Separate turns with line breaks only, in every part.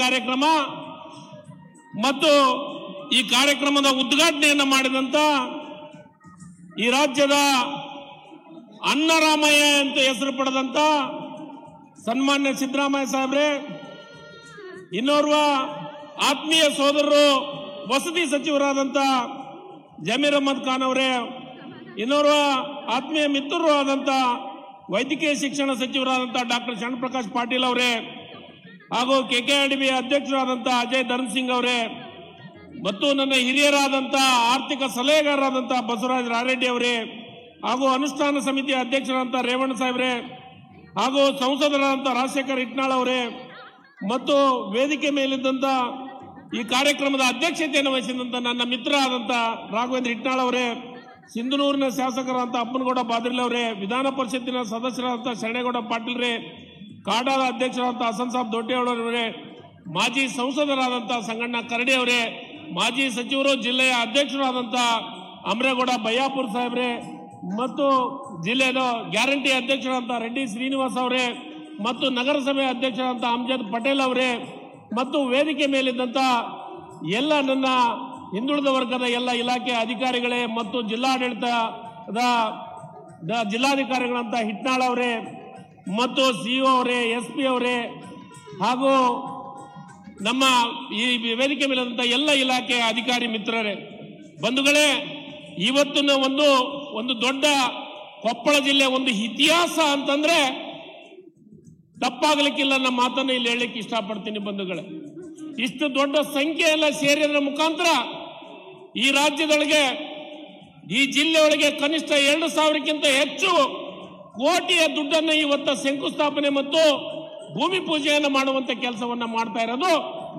ಕಾರ್ಯಕ್ರಮ ಮತ್ತು ಈ ಕಾರ್ಯಕ್ರಮದ ಉದ್ಘಾಟನೆಯನ್ನು ಮಾಡಿದಂತ ಈ ರಾಜ್ಯದ ಅನ್ನರಾಮಯ್ಯ ಅಂತ ಹೆಸರು ಪಡೆದಂತ ಸನ್ಮಾನ್ಯ ಸಿದ್ದರಾಮಯ್ಯ ಸಾಹೇಬ್ರೆ, ಇನ್ನೋರ್ವ ಆತ್ಮೀಯ ಸೋದರರು ವಸತಿ ಸಚಿವರಾದಂತ ಜಮೀರ್ ಅಹಮದ್ ಖಾನ್ ಅವರೇ, ಇನ್ನೋರ್ವ ಆತ್ಮೀಯ ಮಿತ್ರರು ಆದಂತ ವೈದ್ಯಕೀಯ ಶಿಕ್ಷಣ ಸಚಿವರಾದಂತ ಡಾಕ್ಟರ್ ಶರಣಪ್ರಕಾಶ್ ಪಾಟೀಲ್ ಅವರೇ, ಹಾಗೂ ಕೆಕೆಆರ್ಡಿಬಿ ಅಧ್ಯಕ್ಷರಾದಂತ ಅಜಯ್ ಧರ್ಮ್ ಸಿಂಗ್ ಅವರೇ, ಮತ್ತು ನನ್ನ ಹಿರಿಯರಾದಂತ ಆರ್ಥಿಕ ಸಲಹೆಗಾರರಾದಂತ ಬಸವರಾಜ ರಾರೆಡ್ಡಿ ಅವರೇ, ಹಾಗೂ ಅನುಷ್ಠಾನ ಸಮಿತಿಯ ಅಧ್ಯಕ್ಷರಾದಂತ ರೇವಣ್ಣ ಸಾಹೇಬ್ರೆ, ಹಾಗೂ ಸಂಸದರಾದಂತ ರಾಜಶೇಖರ್ ಇಟ್ನಾಳ್ ಅವರೇ, ಮತ್ತು ವೇದಿಕೆ ಮೇಲಿದ್ದಂತ ಈ ಕಾರ್ಯಕ್ರಮದ ಅಧ್ಯಕ್ಷತೆಯನ್ನು ವಹಿಸಿದಂತ ನನ್ನ ಮಿತ್ರ ಆದಂತ ರಾಘವೇಂದ್ರ ಇಟ್ನಾಳ್ ಅವರೇ, ಸಿಂಧನೂರಿನ ಶಾಸಕರಾದಂತ ಅಪ್ಪನಗೌಡ ಬಾದ್ರಿಲ್ ಅವರೇ, ವಿಧಾನ ಪರಿಷತ್ತಿನ ಸದಸ್ಯರಾದಂತ ಶರಣೇಗೌಡ ಪಾಟೀಲ್ ರೇ, ಕಾಡಾದ ಅಧ್ಯಕ್ಷರಾದಂತ ಹಸನ್ ಸಾಬ್ ದೊಡ್ಡೇಗೌಡರವರೇ, ಮಾಜಿ ಸಂಸದರಾದಂತ ಸಂಗಣ್ಣ ಕರಡಿ ಅವರೇ, ಮಾಜಿ ಸಚಿವರು ಜಿಲ್ಲೆಯ ಅಧ್ಯಕ್ಷರಾದಂತ ಅಮರೇಗೌಡ ಬಯ್ಯಾಪುರ್ ಸಾಹೇಬ್ರೆ, ಮತ್ತು ಜಿಲ್ಲೆಯ ಗ್ಯಾರಂಟಿ ಅಧ್ಯಕ್ಷರಾದಂತ ರೆಡ್ಡಿ ಶ್ರೀನಿವಾಸ್ ಅವರೇ, ಮತ್ತು ನಗರಸಭೆ ಅಧ್ಯಕ್ಷರಾದಂತ ಅಮ್ಜದ್ ಪಟೇಲ್ ಅವರೇ, ಮತ್ತು ವೇದಿಕೆ ಮೇಲಿದ್ದಂತ ಎಲ್ಲ ನನ್ನ ಹಿಂದುಳಿದ ವರ್ಗದ ಎಲ್ಲ ಇಲಾಖೆ ಅಧಿಕಾರಿಗಳೇ, ಮತ್ತು ಜಿಲ್ಲಾಡಳಿತದ ಜಿಲ್ಲಾಧಿಕಾರಿಗಳಂತ ಹಿಟ್ನಾಳ್ ಅವರೇ, ಮತ್ತು ಸಿಇಒ ಅವರೇ, ಎಸ್ಪಿ ಅವರೇ, ಹಾಗೂ ನಮ್ಮ ಈ ವೇದಿಕೆ ಮೇಲಿದ್ದಂತ ಎಲ್ಲ ಇಲಾಖೆ ಅಧಿಕಾರಿ ಮಿತ್ರರೇ, ಬಂಧುಗಳೇ, ಇವತ್ತಿನ ಒಂದು ದೊಡ್ಡ ಕೊಪ್ಪಳ ಜಿಲ್ಲೆ ಒಂದು ಇತಿಹಾಸ ಅಂತಂದ್ರೆ ತಪ್ಪಾಗಲಿಕ್ಕಿಲ್ಲ. ನಮ್ಮ ಮಾತನ್ನು ಇಲ್ಲಿ ಹೇಳಲಿಕ್ಕೆ ಇಷ್ಟಪಡ್ತೀನಿ ಬಂಧುಗಳೇ. ಇಷ್ಟು ದೊಡ್ಡ ಸಂಖ್ಯೆ ಎಲ್ಲ ಸೇರಿದ್ರ ಮುಖಾಂತರ ಈ ರಾಜ್ಯದೊಳಗೆ, ಈ ಜಿಲ್ಲೆಯೊಳಗೆ ಕನಿಷ್ಠ 2,000ಕ್ಕಿಂತ ಹೆಚ್ಚು ಕೋಟಿಯ ದುಡ್ಡನ್ನು ಇವತ್ತು ಶಂಕುಸ್ಥಾಪನೆ ಮತ್ತು ಭೂಮಿ ಪೂಜೆಯನ್ನು ಮಾಡುವಂತ ಕೆಲಸವನ್ನ ಮಾಡ್ತಾ ಇರೋದು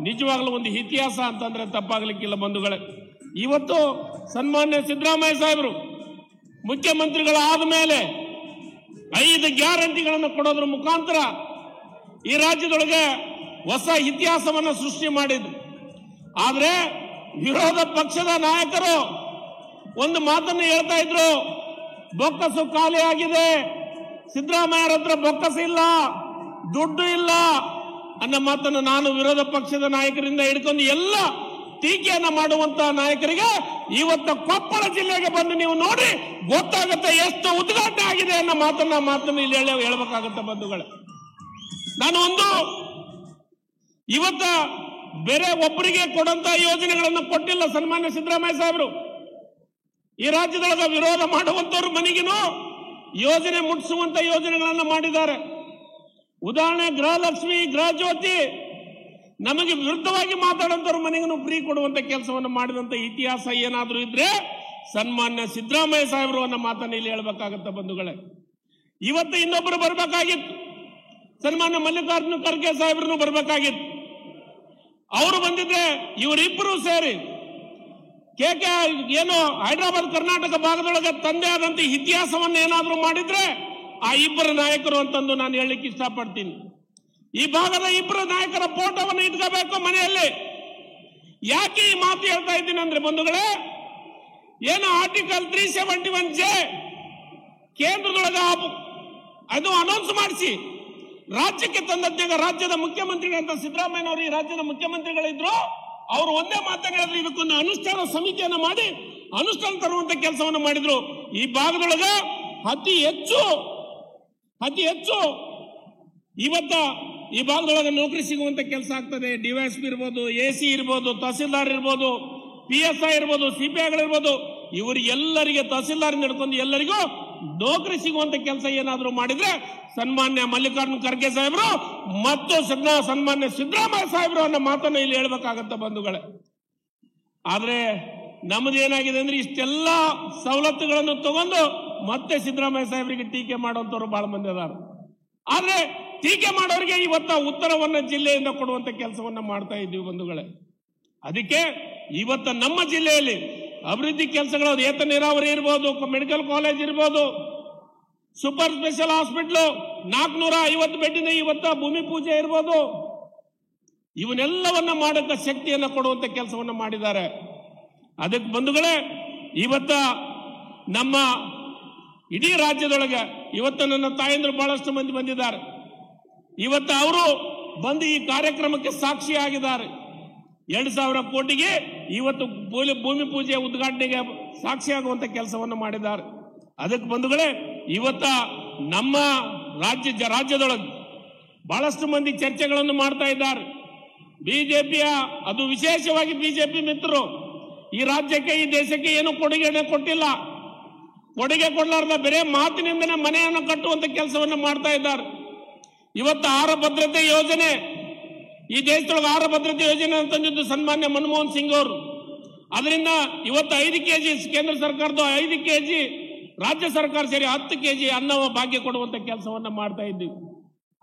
ನಿಜವಾಗ್ಲೂ ಒಂದು ಇತಿಹಾಸ ಅಂತಂದ್ರೆ ತಪ್ಪಾಗಲಿಕ್ಕಿಲ್ಲ ಬಂಧುಗಳೇ. ಇವತ್ತು ಸನ್ಮಾನ್ಯ ಸಿದ್ದರಾಮಯ್ಯ ಸಾಹೇಬರು ಮುಖ್ಯಮಂತ್ರಿಗಳಾದ ಮೇಲೆ 5 ಗ್ಯಾರಂಟಿಗಳನ್ನು ಕೊಡೋದ್ರ ಮುಖಾಂತರ ಈ ರಾಜ್ಯದೊಳಗೆ ಹೊಸ ಇತಿಹಾಸವನ್ನು ಸೃಷ್ಟಿ ಮಾಡಿದ್ರು. ಆದ್ರೆ ವಿರೋಧ ಪಕ್ಷದ ನಾಯಕರು ಒಂದು ಮಾತನ್ನು ಹೇಳ್ತಾ ಇದ್ರು, ಬೊಕ್ಕಸು ಖಾಲಿ ಆಗಿದೆ, ಸಿದ್ದರಾಮಯ್ಯರ ಹತ್ರ ಬೊಕ್ಕಸ ಇಲ್ಲ, ದುಡ್ಡು ಇಲ್ಲ ಅನ್ನೋ ಮಾತನ್ನು ನಾನು ವಿರೋಧ ಪಕ್ಷದ ನಾಯಕರಿಂದ ಹಿಡ್ಕೊಂಡು ಎಲ್ಲ ಟೀಕೆಯನ್ನ ಮಾಡುವಂತ ನಾಯಕರಿಗೆ ಇವತ್ತು ಕೊಪ್ಪಳ ಜಿಲ್ಲೆಗೆ ಬಂದು ನೀವು ನೋಡಿ ಗೊತ್ತಾಗುತ್ತೆ ಎಷ್ಟು ಉದ್ಘಾಟನೆ ಆಗಿದೆ ಅನ್ನೋ ಮಾತನ್ನು ಇಲ್ಲಿ ಹೇಳಬೇಕಾಗುತ್ತೆ ಬಂಧುಗಳೇ. ನಾನು ಇವತ್ತ ಬೇರೆ ಒಬ್ಬರಿಗೆ ಕೊಡುವಂತ ಯೋಜನೆಗಳನ್ನು ಕೊಟ್ಟಿಲ್ಲ ಸನ್ಮಾನ್ಯ ಸಿದ್ದರಾಮಯ್ಯ ಸಾಹೇಬರು. ಈ ರಾಜ್ಯದೊಳಗೆ ವಿರೋಧ ಮಾಡುವಂತವ್ರ ಮನೆಗಿನೂ ಯೋಜನೆ ಮುಟ್ಟಿಸುವಂತ ಯೋಜನೆಗಳನ್ನು ಮಾಡಿದ್ದಾರೆ. ಉದಾಹರಣೆ ಗೃಹಲಕ್ಷ್ಮಿ, ಗೃಹ ಜ್ಯೋತಿ, ನಮಗೆ ವಿರುದ್ಧವಾಗಿ ಮಾತಾಡುವಂತವ್ರ ಮನೆಗೂ ಫ್ರೀ ಕೊಡುವಂತ ಕೆಲಸವನ್ನು ಮಾಡಿದಂತ ಇತಿಹಾಸ ಏನಾದ್ರೂ ಇದ್ರೆ ಸನ್ಮಾನ್ಯ ಸಿದ್ದರಾಮಯ್ಯ ಸಾಹೇಬರು ಅನ್ನೋ ಮಾತನ್ನು ಇಲ್ಲಿ ಹೇಳಬೇಕಾಗತ್ತ ಬಂಧುಗಳೇ. ಇವತ್ತು ಇನ್ನೊಬ್ಬರು ಬರಬೇಕಾಗಿತ್ತು, ಸನ್ಮಾನ್ಯ ಮಲ್ಲಿಕಾರ್ಜುನ ಖರ್ಗೆ ಸಾಹೇಬ್ರನ್ನು ಬರಬೇಕಾಗಿತ್ತು. ಅವರು ಬಂದಿದ್ರೆ ಇವರಿಬ್ಬರು ಸೇರಿ ಏನು ಹೈದರಾಬಾದ್ ಕರ್ನಾಟಕ ಭಾಗದೊಳಗೆ ತಂದೆ ಆದಂತ ಇತಿಹಾಸವನ್ನು ಏನಾದ್ರೂ ಮಾಡಿದ್ರೆ ಆ ಇಬ್ಬರು ನಾಯಕರು ಅಂತಂದು ನಾನು ಹೇಳಲಿಕ್ಕೆ ಇಷ್ಟಪಡ್ತೀನಿ. ಈ ಭಾಗದ ಇಬ್ಬರು ನಾಯಕರ ಫೋಟೋವನ್ನು ಇಟ್ಕೋಬೇಕು ಮನೆಯಲ್ಲಿ. ಯಾಕೆ ಈ ಮಾತು ಹೇಳ್ತಾ ಇದ್ದೀನಿ ಅಂದ್ರೆ ಬಂಧುಗಳೇ, ಏನು ಆರ್ಟಿಕಲ್ 371J ಕೇಂದ್ರದೊಳಗ ಅದು ಅನೌನ್ಸ್ ಮಾಡಿಸಿ ರಾಜ್ಯಕ್ಕೆ ತಂದದ್ನಾಗ ರಾಜ್ಯದ ಮುಖ್ಯಮಂತ್ರಿಗಳಂತ ಸಿದ್ದರಾಮಯ್ಯನವರು ಈ ರಾಜ್ಯದ ಮುಖ್ಯಮಂತ್ರಿಗಳಿದ್ರು. ಅವರು ಒಂದೇ ಮಾತನ್ನು ಹೇಳಿದ್ರು, ಇದಕ್ಕೊಂದು ಅನುಷ್ಠಾನ ಸಮಿತಿಯನ್ನು ಮಾಡಿ ಅನುಷ್ಠಾನ ತರುವಂತ ಕೆಲಸವನ್ನು ಮಾಡಿದ್ರು. ಈ ಭಾಗದೊಳಗ ಅತಿ ಹೆಚ್ಚು ಇವತ್ತ ಈ ಭಾಗದೊಳಗೆ ನೌಕರಿ ಸಿಗುವಂತ ಕೆಲಸ ಆಗ್ತದೆ. ಡಿವೈಎಸ್ಪಿ ಇರ್ಬೋದು, ಎಸಿ ಇರ್ಬೋದು, ತಹಸೀಲ್ದಾರ್ ಇರ್ಬೋದು, PSI ಇರ್ಬೋದು, CPIಗಳಿರ್ಬೋದು, ಇವರಿಗೆಲ್ಲರಿಗೆ ತಹಸೀಲ್ದಾರ್ ನಡ್ಕೊಂಡು ಎಲ್ಲರಿಗೂ ನೌಕರಿ ಸಿಗುವಂತ ಕೆಲಸ ಏನಾದರೂ ಮಾಡಿದ್ರೆ ಸನ್ಮಾನ್ಯ ಮಲ್ಲಿಕಾರ್ಜುನ ಖರ್ಗೆ ಸಾಹೇಬರು ಮತ್ತು ಸನ್ಮಾನ್ಯ ಸಿದ್ದರಾಮಯ್ಯ ಸಾಹೇಬರು ಅನ್ನೋ ಮಾತನ್ನು ಇಲ್ಲಿ ಹೇಳ್ಬೇಕಾಗತ್ತ ಬಂಧುಗಳೇ. ಆದ್ರೆ ನಮ್ಮದೇನಾಗಿದೆ ಅಂದ್ರೆ ಇಷ್ಟೆಲ್ಲ ಸವಲತ್ತುಗಳನ್ನು ತಗೊಂಡು ಮತ್ತೆ ಸಿದ್ದರಾಮಯ್ಯ ಸಾಹೇಬರಿಗೆ ಟೀಕೆ ಮಾಡುವಂತವ್ರು ಬಹಳ ಮಂದಿ ಅದಾರ. ಆದ್ರೆ ಟೀಕೆ ಮಾಡೋರಿಗೆ ಇವತ್ತ ಉತ್ತರವನ್ನ ಜಿಲ್ಲೆಯಿಂದ ಕೊಡುವಂತ ಕೆಲಸವನ್ನ ಮಾಡ್ತಾ ಇದ್ದೀವಿ ಬಂಧುಗಳೇ. ಅದಕ್ಕೆ ಇವತ್ತ ನಮ್ಮ ಜಿಲ್ಲೆಯಲ್ಲಿ ಅಭಿವೃದ್ಧಿ ಕೆಲಸಗಳು ಏತ ನೀರಾವರಿ ಇರ್ಬೋದು, ಮೆಡಿಕಲ್ ಕಾಲೇಜ್ ಇರ್ಬೋದು, ಸೂಪರ್ ಸ್ಪೆಷಲ್ ಹಾಸ್ಪಿಟಲ್ 450 ಬೆಡ್ಡಿನ ಇವತ್ತ ಭೂಮಿ ಪೂಜೆ ಇರ್ಬೋದು, ಇವನ್ನೆಲ್ಲವನ್ನ ಮಾಡಕ್ಕೆ ಶಕ್ತಿಯನ್ನ ಕೊಡುವಂತ ಕೆಲಸವನ್ನ ಮಾಡಿದ್ದಾರೆ. ಅದಕ್ಕೆ ಬಂಧುಗಳೇ, ಇವತ್ತ ನಮ್ಮ ಇಡೀ ರಾಜ್ಯದೊಳಗೆ ಇವತ್ತು ನನ್ನ ತಾಯಂದ್ರು ಬಹಳಷ್ಟು ಮಂದಿ ಬಂದಿದ್ದಾರೆ. ಇವತ್ತು ಅವರು ಬಂದು ಈ ಕಾರ್ಯಕ್ರಮಕ್ಕೆ ಸಾಕ್ಷಿಯಾಗಿದ್ದಾರೆ. 2,000 ಕೋಟಿಗೆ ಇವತ್ತು ಭೂಮಿ ಪೂಜೆ ಉದ್ಘಾಟನೆಗೆ ಸಾಕ್ಷಿಯಾಗುವಂತ ಕೆಲಸವನ್ನು ಮಾಡಿದ್ದಾರೆ. ಅದಕ್ಕೆ ಬಂಧುಗಳೇ, ಇವತ್ತ ನಮ್ಮ ರಾಜ್ಯದೊಳಗೆ ಬಹಳಷ್ಟು ಮಂದಿ ಚರ್ಚೆಗಳನ್ನು ಮಾಡ್ತಾ ಇದ್ದಾರೆ. ಬಿಜೆಪಿಯ, ಅದು ವಿಶೇಷವಾಗಿ ಬಿಜೆಪಿ ಮಿತ್ರರು ಈ ರಾಜ್ಯಕ್ಕೆ, ಈ ದೇಶಕ್ಕೆ ಏನು ಕೊಡುಗೆ ಕೊಟ್ಟಿಲ್ಲ. ಕೊಡುಗೆ ಕೊಡಲಾರ್ದ ಬೇರೆ ಮಾತಿನಿಂದನೇ ಮನೆಯನ್ನು ಕಟ್ಟುವಂತ ಕೆಲಸವನ್ನು ಮಾಡ್ತಾ ಇದ್ದಾರೆ. ಇವತ್ತು ಆಹಾರ ಭದ್ರತೆ ಯೋಜನೆ, ಈ ದೇಶದೊಳಗೆ ಆಹಾರ ಭದ್ರತೆ ಯೋಜನೆ ಅಂತಂದಿದ್ದು ಸನ್ಮಾನ್ಯ ಮನಮೋಹನ್ ಸಿಂಗ್ ಅವರು. ಅದರಿಂದ ಇವತ್ತು 5 kg ಕೇಂದ್ರ ಸರ್ಕಾರದ 5 kg, ರಾಜ್ಯ ಸರ್ಕಾರ ಸೇರಿ 10 kg ಅನ್ನ ಭಾಗ್ಯ ಕೊಡುವಂತ ಕೆಲಸವನ್ನ ಮಾಡ್ತಾ ಇದ್ದೀವಿ.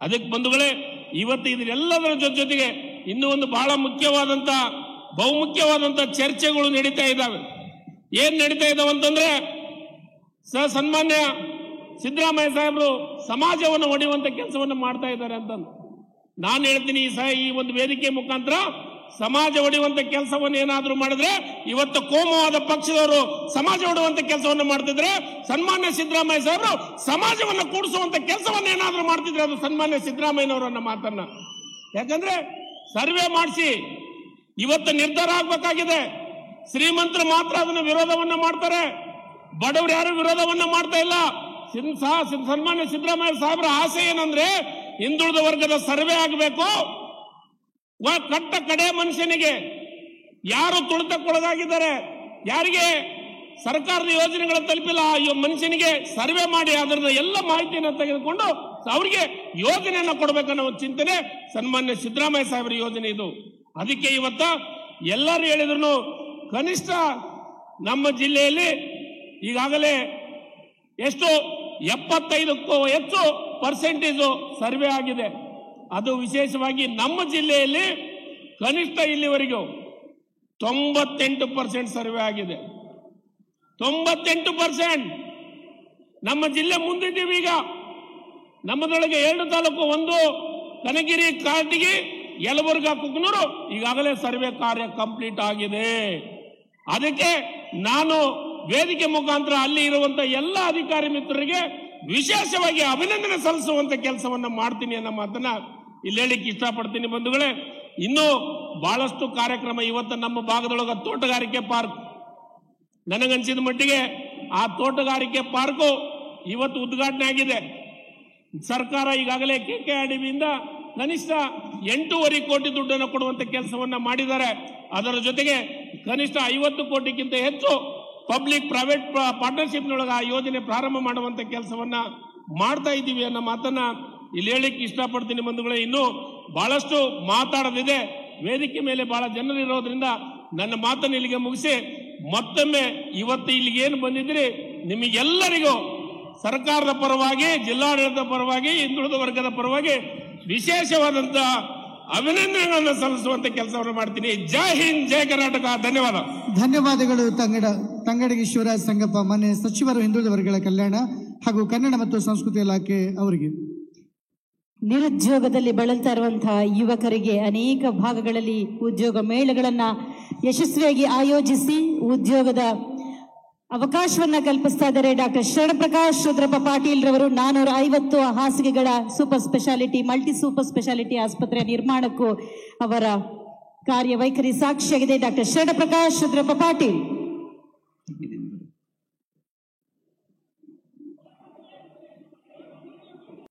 ಅದಕ್ಕೆ ಬಂಧುಗಳೇ, ಇವತ್ತು ಇದೆಲ್ಲದರ ಜೊತೆಗೆ ಇನ್ನೂ ಒಂದು ಬಹಳ ಮುಖ್ಯವಾದಂತ, ಬಹುಮುಖ್ಯವಾದಂತ ಚರ್ಚೆಗಳು ನಡೀತಾ ಇದ್ದಾವೆ. ಏನ್ ನಡೀತಾ ಇದಾವೆ ಅಂತಂದ್ರೆ, ಸನ್ಮಾನ್ಯ ಸಿದ್ದರಾಮಯ್ಯ ಸಾಹೇಬರು ಸಮಾಜವನ್ನು ಒಡೆಯುವಂತ ಕೆಲಸವನ್ನು ಮಾಡ್ತಾ ಇದ್ದಾರೆ ಅಂತ ನಾನು ಹೇಳ್ತೀನಿ. ಈ ಒಂದು ವೇದಿಕೆ ಮುಖಾಂತರ ಸಮಾಜ ಒಡೆಯುವಂತ ಕೆಲಸವನ್ನು ಏನಾದ್ರೂ ಮಾಡಿದ್ರೆ, ಇವತ್ತು ಕೋಮುವಾದ ಪಕ್ಷದವರು ಸಮಾಜ ಒಡೆಯುವಂತ ಕೆಲಸವನ್ನು ಮಾಡ್ತಿದ್ರೆ, ಸನ್ಮಾನ್ಯ ಸಿದ್ದರಾಮಯ್ಯ ಸಾಹೇಬರು ಸಮಾಜವನ್ನು ಕೂಡಿಸುವಂತ ಕೆಲಸವನ್ನು ಏನಾದ್ರೂ ಮಾಡ್ತಿದ್ರೆ ಅದು ಸನ್ಮಾನ್ಯ ಸಿದ್ದರಾಮಯ್ಯನವರನ್ನ ಮಾತನ್ನ. ಯಾಕಂದ್ರೆ ಸರ್ವೆ ಮಾಡಿಸಿ ಇವತ್ತು ನಿರ್ಧಾರ ಆಗ್ಬೇಕಾಗಿದೆ. ಶ್ರೀಮಂತರು ಮಾತ್ರ ಅದನ್ನ ವಿರೋಧವನ್ನ ಮಾಡ್ತಾರೆ, ಬಡವರು ಯಾರು ವಿರೋಧವನ್ನ ಮಾಡ್ತಾ ಇಲ್ಲ. ಸನ್ಮಾನ್ಯ ಸಿದ್ದರಾಮಯ್ಯ ಸಾಹೇಬರ ಆಸೆ ಏನಂದ್ರೆ, ಹಿಂದುಳಿದ ವರ್ಗದ ಸರ್ವೆ ಆಗಬೇಕು. ಕಟ್ಟ ಕಡೆ ಮನುಷ್ಯನಿಗೆ ಯಾರು ತುಳಿತಕ್ಕೊಳಗಾಗಿದ್ದಾರೆ, ಯಾರಿಗೆ ಸರ್ಕಾರದ ಯೋಜನೆಗಳು ತಲುಪಿಲ್ಲ, ಆ ಮನುಷ್ಯನಿಗೆ ಸರ್ವೆ ಮಾಡಿ ಅದರ ಎಲ್ಲ ಮಾಹಿತಿಯನ್ನು ತೆಗೆದುಕೊಂಡು ಅವರಿಗೆ ಯೋಜನೆಯನ್ನು ಕೊಡಬೇಕನ್ನೋ ಚಿಂತನೆ ಸನ್ಮಾನ್ಯ ಸಿದ್ದರಾಮಯ್ಯ ಸಾಹೇಬರ ಯೋಜನೆ ಇದು. ಅದಕ್ಕೆ ಇವತ್ತ ಎಲ್ಲರೂ ಹೇಳಿದ್ರು, ಕನಿಷ್ಠ ನಮ್ಮ ಜಿಲ್ಲೆಯಲ್ಲಿ ಈಗಾಗಲೇ ಎಷ್ಟು 75ಕ್ಕೂ ಹೆಚ್ಚು ಪರ್ಸೆಂಟೇಜ್ ಸರ್ವೆ ಆಗಿದೆ. ಅದು ವಿಶೇಷವಾಗಿ ನಮ್ಮ ಜಿಲ್ಲೆಯಲ್ಲಿ ಕನಿಷ್ಠ ಇಲ್ಲಿವರೆಗೂ 98% ಸರ್ವೆ ಆಗಿದೆ. 98% ನಮ್ಮ ಜಿಲ್ಲೆ ಮುಂದಿದ್ದೀವಿ. ಈಗ ನಮ್ಮದೊಳಗೆ 2 ತಾಲೂಕು, ಒಂದು ಕನಗಿರಿ, ಕಾರಟಗಿ, ಯಲಬುರ್ಗಾ, ಕುಕನೂರು ಈಗಾಗಲೇ ಸರ್ವೆ ಕಾರ್ಯ ಕಂಪ್ಲೀಟ್ ಆಗಿದೆ. ಅದಕ್ಕೆ ನಾನು ವೇದಿಕೆ ಮುಖಾಂತರ ಅಲ್ಲಿ ಇರುವಂತ ಎಲ್ಲ ಅಧಿಕಾರಿ ಮಿತ್ರರಿಗೆ ವಿಶೇಷವಾಗಿ ಅಭಿನಂದನೆ ಸಲ್ಲಿಸುವಂತ ಕೆಲಸವನ್ನ ಮಾಡ್ತೀನಿ ಅನ್ನೋ ಮಾತನ್ನ ಇಲ್ಲಿ ಹೇಳಿಕ್ಕೆ ಇಷ್ಟಪಡ್ತೀನಿ. ಬಂಧುಗಳೇ, ಇನ್ನೂ ಬಹಳಷ್ಟು ಕಾರ್ಯಕ್ರಮ ಇವತ್ತು ನಮ್ಮ ಭಾಗದೊಳಗ ತೋಟಗಾರಿಕೆ ಪಾರ್ಕ್, ನನಗನ್ಸಿದ ಮಟ್ಟಿಗೆ ಆ ತೋಟಗಾರಿಕೆ ಪಾರ್ಕು ಇವತ್ತು ಉದ್ಘಾಟನೆ ಆಗಿದೆ. ಸರ್ಕಾರ ಈಗಾಗಲೇ KKRDBಯಿಂದ ಕನಿಷ್ಠ 8.5 ಕೋಟಿ ದುಡ್ಡನ್ನು ಕೊಡುವಂತ ಕೆಲಸವನ್ನ ಮಾಡಿದ್ದಾರೆ. ಅದರ ಜೊತೆಗೆ ಕನಿಷ್ಠ 50 ಕೋಟಿಗಿಂತ ಹೆಚ್ಚು ಪಬ್ಲಿಕ್ ಪ್ರೈವೇಟ್ ಪಾರ್ಟ್ನರ್ಶಿಪ್ನೊಳಗೆ ಆ ಯೋಜನೆ ಪ್ರಾರಂಭ ಮಾಡುವಂತ ಕೆಲಸವನ್ನ ಮಾಡ್ತಾ ಇದ್ದೀವಿ ಅನ್ನೋ ಮಾತನ್ನ ಇಲ್ಲಿ ಹೇಳಿಕ್ಕೆ ಇಷ್ಟಪಡ್ತೀನಿ. ಬಂಧುಗಳೇ, ಇನ್ನೂ ಬಹಳಷ್ಟು ಮಾತಾಡೋದಿದೆ. ವೇದಿಕೆ ಮೇಲೆ ಬಹಳ ಜನರು ಇರೋದ್ರಿಂದ ನನ್ನ ಮಾತನ್ನು ಇಲ್ಲಿಗೆ ಮುಗಿಸಿ, ಮತ್ತೊಮ್ಮೆ ಇವತ್ತು ಇಲ್ಲಿಗೆ ಏನು ಬಂದಿದ್ರಿ ನಿಮಗೆಲ್ಲರಿಗೂ ಸರ್ಕಾರದ ಪರವಾಗಿ, ಜಿಲ್ಲಾಡಳಿತದ ಪರವಾಗಿ, ಹಿಂದುಳಿದ ವರ್ಗದ ಪರವಾಗಿ ವಿಶೇಷವಾದಂತಹ ಅಭಿನಂದನೆಗಳನ್ನು ಸಲ್ಲಿಸುವಂತ ಕೆಲಸವನ್ನು ಮಾಡ್ತೀನಿ. ಜೈ ಹಿಂದ್, ಜೈ ಕರ್ನಾಟಕ. ಧನ್ಯವಾದ.
ಧನ್ಯವಾದಗಳು ತಂಗಡಗಿ ಶಿವರಾಜ್ ಸಂಗಪ್ಪ, ಮಾನ್ಯ ಸಚಿವರು, ಹಿಂದುಳಿದ ವರ್ಗಗಳ ಕಲ್ಯಾಣ ಹಾಗೂ ಕನ್ನಡ ಮತ್ತು ಸಂಸ್ಕೃತಿ ಇಲಾಖೆ ಅವರಿಗೆ.
ನಿರುದ್ಯೋಗದಲ್ಲಿ ಬಳಲ್ತಾ ಇರುವಂತಹ ಯುವಕರಿಗೆ ಅನೇಕ ಭಾಗಗಳಲ್ಲಿ ಉದ್ಯೋಗ ಮೇಳಗಳನ್ನ ಯಶಸ್ವಿಯಾಗಿ ಆಯೋಜಿಸಿ ಉದ್ಯೋಗದ ಅವಕಾಶವನ್ನ ಕಲ್ಪಿಸ್ತಾ ಇದ್ದಾರೆ ಡಾಕ್ಟರ್ ಶರಣಪ್ರಕಾಶ್ ರುದ್ರಪ್ಪ ಪಾಟೀಲ್ ರವರು. 450 ಹಾಸಿಗೆಗಳ super speciality, multi super speciality ಆಸ್ಪತ್ರೆ ನಿರ್ಮಾಣಕ್ಕೂ ಅವರ ಕಾರ್ಯವೈಖರಿ ಸಾಕ್ಷಿಯಾಗಿದೆ. ಡಾಕ್ಟರ್ ಶರಣಪ್ರಕಾಶ್ ರುದ್ರಪ್ಪ ಪಾಟೀಲ್.